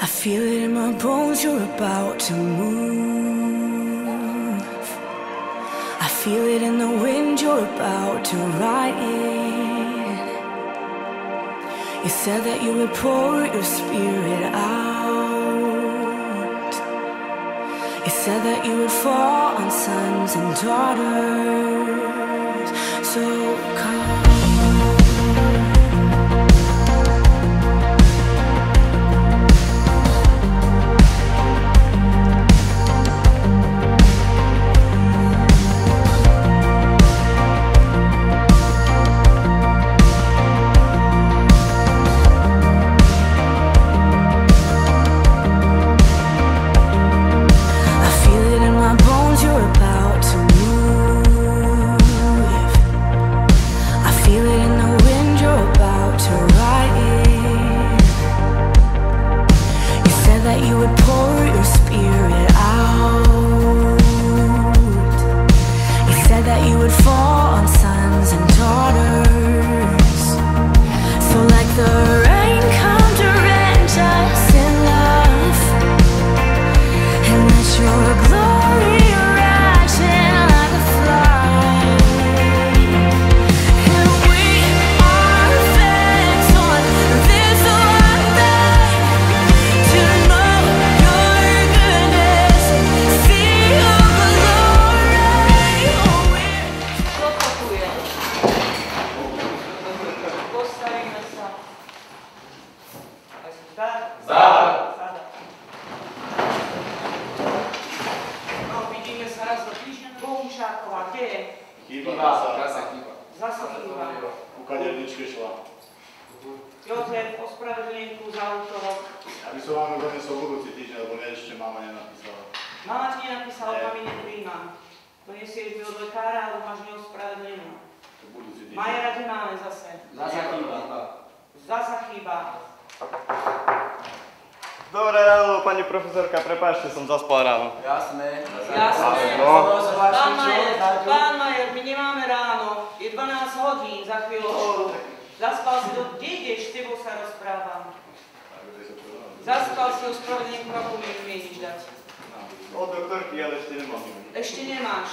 I feel it in my bones, you're about to move. I feel it in the wind, you're about to ride in. You said that you would pour your spirit out. You said that you would fall on sons and daughters. So come. Dobré ráno, pani profesorka, prepáčte, som zaspal ráno. Jasné. Pán Majer, my nemáme ráno, je 12 hodín, za chvíľu horu. Zaspal si kde ideš, s tebou sa rozprávam. Zaspal si, ospravedlnenku, ako mi umieníš dať? Od doktorky, ale ešte nemám. Ešte nemáš?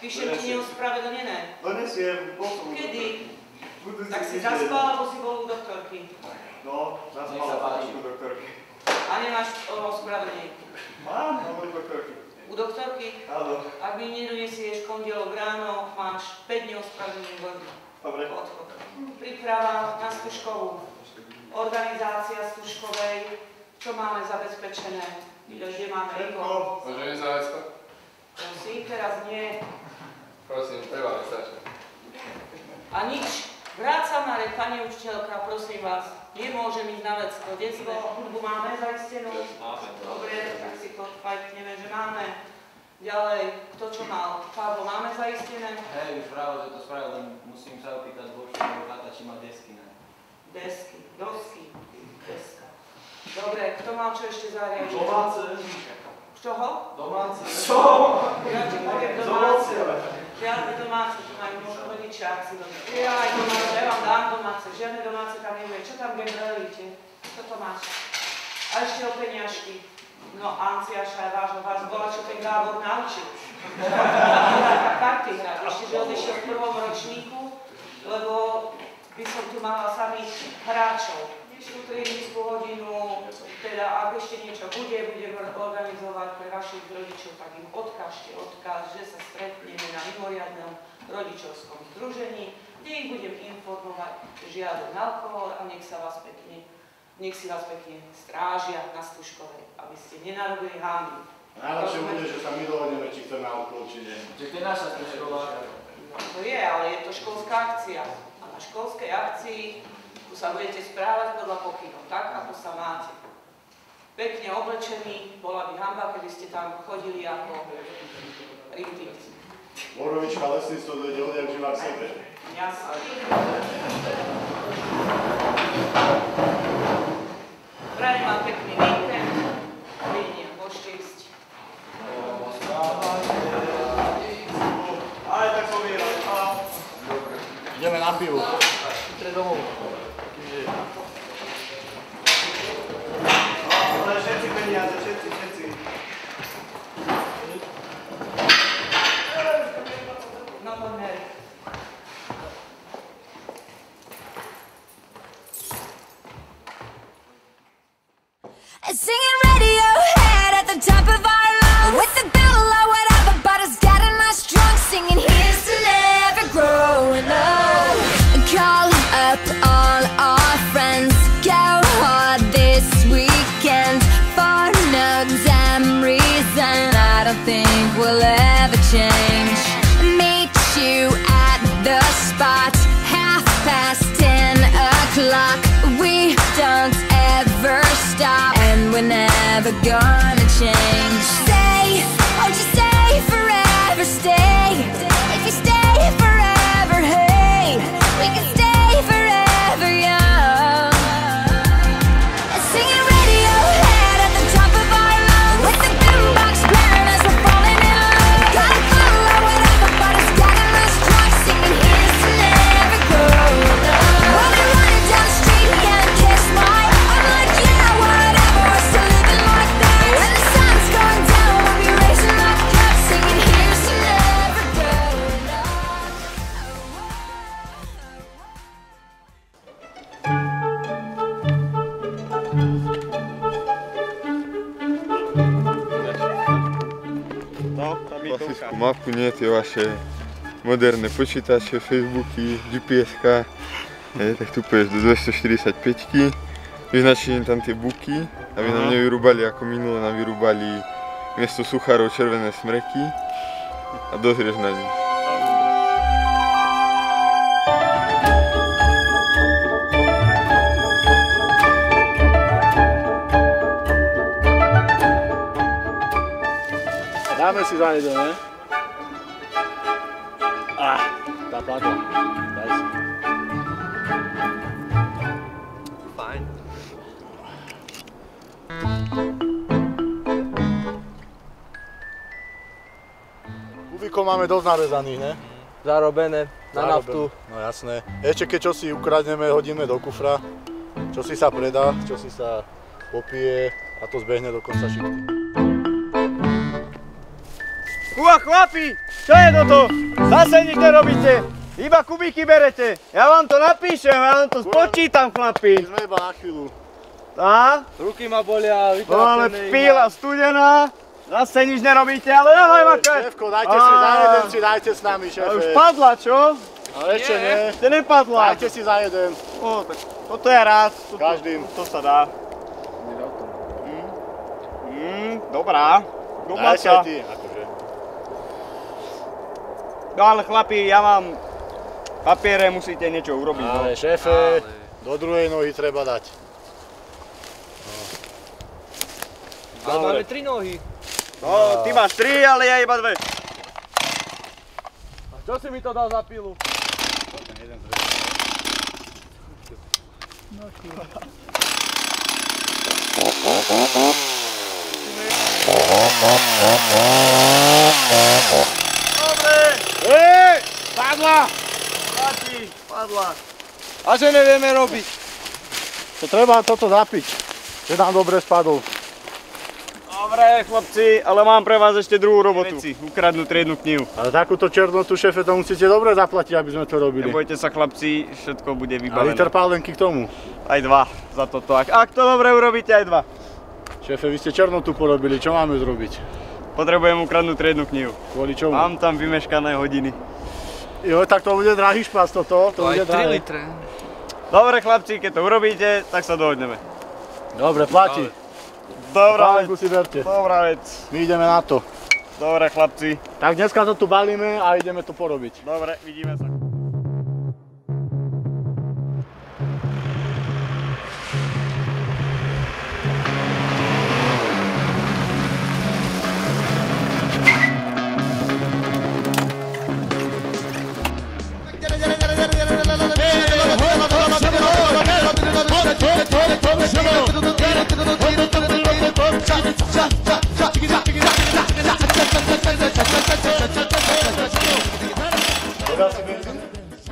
Píšem ti neospravedlnené. Donesiem, posunú. Kedy? Tak si zaspal, alebo si bol u doktorky? No, zaspal u doktorky. A nemáš ospravedlnenku? Mám, u doktorky. U doktorky? Áno. Ak mi nedonesieš pondelok ráno, máš 5 neospravedlnených hodín. Dobre. Odchod. Príprava na skúškovú. Organizácia skúškovej. Čo máme zabezpečené? Kde máme rýchlo? Môžem ísť za vecko? Prosím, teraz nie. Prosím, treba stačí. A nič. Vráť sa na rek, pani učiteľka, prosím vás. Nemôžem ísť na vecko. Detsko, hudbu máme zaistenú? Máme. Dobre, tak si to fajkneme, že máme. Ďalej, kto čo mal? Pavlo, máme zaistené? Hej, už práve, že to spravil, len musím sa opýtať dôčného brata, či má desky, ne? Desky, dosky, deska. Dobre, kto mal čo ešte zariadiť? Domáce. Čoho? Domáce. Čo? Ja ti poviem domáce. Žiadne domáce, tu majú možno rodičia, ak si domáce. Ja aj domáce, ja vám dám domáce, žiadne domáce tam nebude. Čo tam gembrelíte? Čo to máš? A ešte o peniažky. No, Anciaša, vás bola, čo ten Gábor naučil. Karty hrať, ešte, že odišiel v prvom ročníku, lebo by som tu mala samých hráčov. Tú tréninskú hodinu, teda ak ešte niečo budem organizovať pre vašich rodičov, tak im odkážte odkaz, že sa stretneme na mimoriadnom rodičovskom združení, kde ich budem informovať, že žiaden alkohol a nech si vás pekne strážia na skúškovej, aby ste nenarobili hámy. Najlepšie bude, že sa my dohodneme, či chceme alkohol, či nie. Čiže to je naša skúšková. To je, ale je to školská akcia. A na školskej akcii sa budete správať podľa pokynov, tak ako sa máte. Pekne oblečení, bola by hanba, keby ste tam chodili ako rintinci. Borovička lesníctvo dojde odjak živá k sebe. Jasne. Prajem vám pekný víkend. Videnia, môžete ísť. Aj tak pomieram. Ideme na pivu. Tre domov. peniaze, všetci. No poďme. Singing Radiohead at the top of our lungs, with the bill or whatever, but it's getting us drunk. Singing here's to never growing up. Call up all our friends, go hard this weekend. For no damn reason, I don't think we'll ever change. Meet you at the spot, 10:30. We don't ever stop, and we're never gonna change. Stay, oh just stay forever, stay. If you stay forever, hey, we can stay forever young. Singing Radiohead at the top of our lungs, with the boombox blaring as we're falling in love. Got a bottle or whatever, but it's getting us drunk. Singing here's to never growing up. When we're running down the street, we can't kiss my. I'm like, yeah, whatever, we're still living like that. When the sun's going down, we'll be raising our cups, singing here's to never growing up. No, tam mi Klasickú mapku, nie tie vaše moderné počítače, Facebooky, GPS-ka. Tak tu pôjdeš do 245-ky, vyznačím tam tie buky, aby nám nevyrúbali ako minule, nám vyrúbali miesto suchárov červené smreky a dozrieš na nich. Dáme si za jeden, ne? Tá padla. Daj si. Fajn. Kubíkov máme dosť narezaných, ne? Zarobené na naftu. No jasné. Ešte keď čo si ukradneme, hodíme do kufra. Čo si sa predá, čo si sa popije a to zbehne do konca šichty. Chlapi, čo je toto? Zase nič nerobíte, iba kubíky berete. Ja vám to napíšem, ja vám to spočítam, chlapi. My sme iba na chvíľu. Tá? Ruky ma bolia, No ale píla studená, zase nič nerobíte, ale dávaj makať. Šéfko, dajte si za jeden, si dajte s nami, šéfe. Už padla, čo? Ale ešte nie. Ešte nepadla. Dajte si za jeden. O, tak toto je rád. Každým. To sa dá. Dobrá. Daj si aj ty, akože. No ale chlapi, ja mám papiere, musíte niečo urobiť. Ale šéfe, do druhej nohy treba dať. Ale máme 3 nohy. No, ty máš 3, ale ja iba 2. A čo si mi to dal za pilu? Dobre! Padla! Chlapi, padla. A že nevieme robiť. To treba toto zapiť, že nám dobre spadol. Dobre, chlapci, ale mám pre vás ešte druhú robotu. Ukradnúť triednu knihu. Ale takúto černotu, šéfe, to musíte dobre zaplatiť, aby sme to robili. Nebojte sa, chlapci, všetko bude A vybavené. liter pálenky k tomu. Aj 2 za toto. Ak to dobre urobíte, aj 2. Šéfe, vy ste černotu porobili, čo máme zrobiť? Potrebujem ukradnúť triednu knihu. Kvôli čomu? Mám tam vymeškané hodiny. Jo, tak to bude drahý špás toto. To bude drahé. litre. Dobre, chlapci, keď to urobíte, tak sa dohodneme. Dobre, platí. Dobrá vec. Pálenku si berte. Dobrá vec. My ideme na to. Dobre, chlapci. Tak dneska to tu balíme a ideme to porobiť. Dobre, vidíme sa.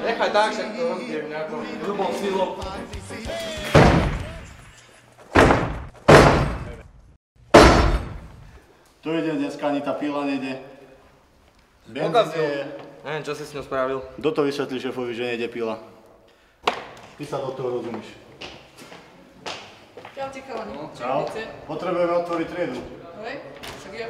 Nechaj tak, že to rozbijem nejakou hrubou silou. To ide dneska, ani tá píla nejde. Benzín je. Neviem, čo si s ňou spravil. Kto to vysvetlí šéfovi, že nejde píla? Ty sa do toho rozumíš. Čaute chalani, čo Čau. robíte? Potrebujeme otvoriť triedu. Hej, však ja.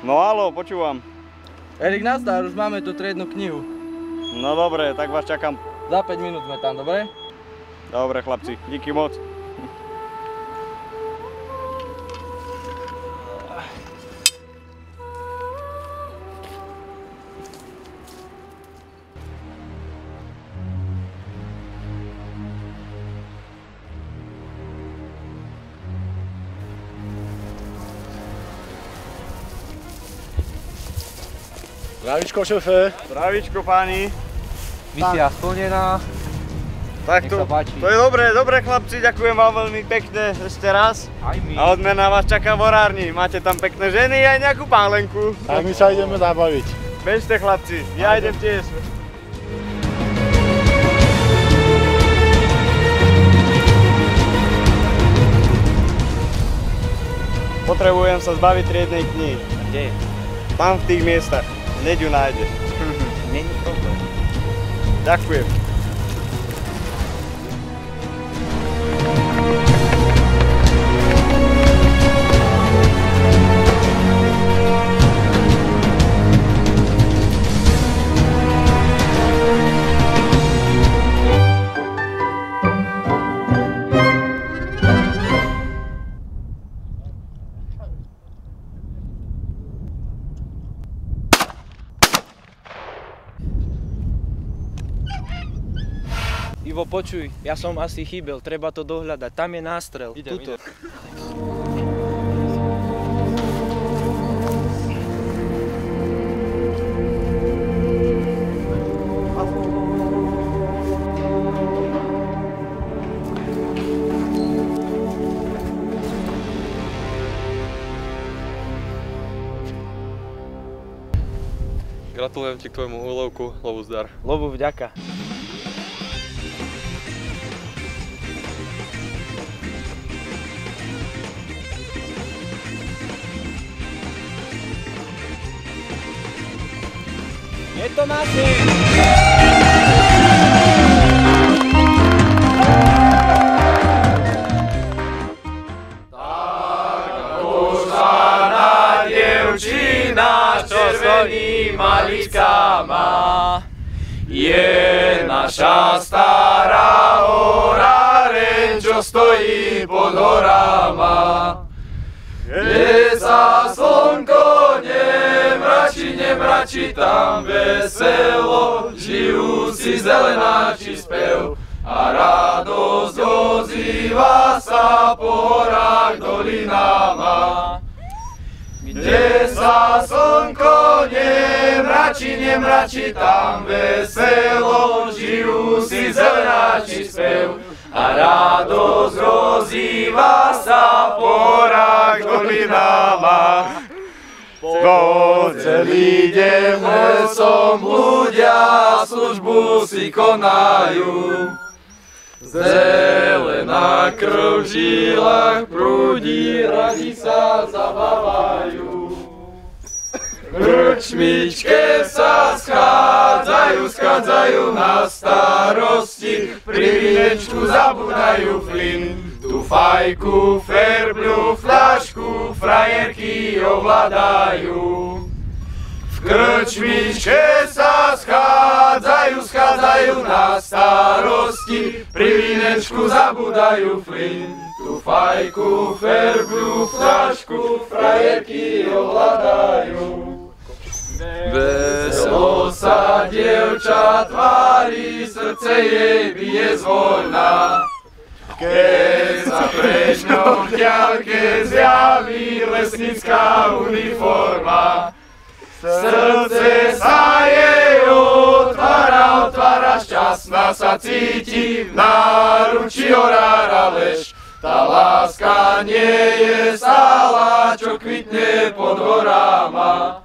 No haló, počúvam. Erik, nazdar, už máme tu triednu knihu. No dobre, tak vás čakám. Za 5 minút sme tam, dobre? Dobre chlapci, díky moc. Zdravíčko, šéfe. Zdravíčko páni. Misia splnená. Tak Nech to sa páči. je dobre chlapci, ďakujem vám veľmi pekne ešte raz. Aj my. A odmena vás čaká v orárni. Máte tam pekné ženy aj nejakú pálenku. Tak my sa ideme zabaviť. Bežte chlapci, ja idem tiež. Potrebujem sa zbaviť triednej knihy. Kde? Tam v tých miestach. Hneď ju nájdeš. Není problém. Ďakujem. Ivo, počuj, ja som asi chýbel, treba to dohľadať. Tam je nástrel, tuto. Gratulujem ti k tvojmu úlovku, lovu zdar. Lovu vďaka. Je to máte! Dievčina červený malička má, je naša stará horáreň, čo stojí pod horama. Kde sa slnko nemračí, tam veselo, žijú si zelenáči spev a radosť ozýva sa po horách dolinama. Kde sa slnko nemračí, tam veselo, žijú si zelenáči spev a radosť rozýva sa po horách dolinama. Po celý deň lesom ľudia službu si konajú. Zelená krv v žilách prúdi, radi sa zabávajú. V krčmičke sa schádzajú schádzajú na starosti, pri vínečku zabúdajú flin. Tu fajku, ferbľu, fľašku, frajerky ovládajú. V krčmičke sa schádzajú na starosti, pri vínečku zabúdajú flin. Tu fajku, ferbľu, fľašku, frajerky ovládajú. Veselo sa dievča tvári, srdce jej bije zvoľna. Keď sa preč ňou v diaľke zjaví lesnícka uniforma, srdce sa jej otvára, šťastná sa cíti, v náručí orára lež. Tá láska nie je stála, čo kvitne pod horama.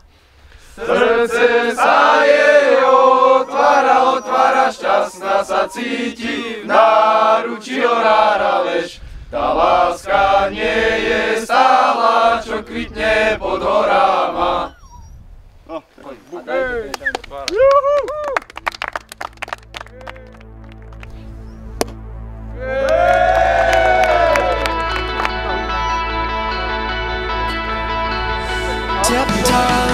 Srdce sa jej otvára, šťastná sa cíti, v náručí orára lež. Tá láska nie je stála, čo kvitne pod horama. Tiptoe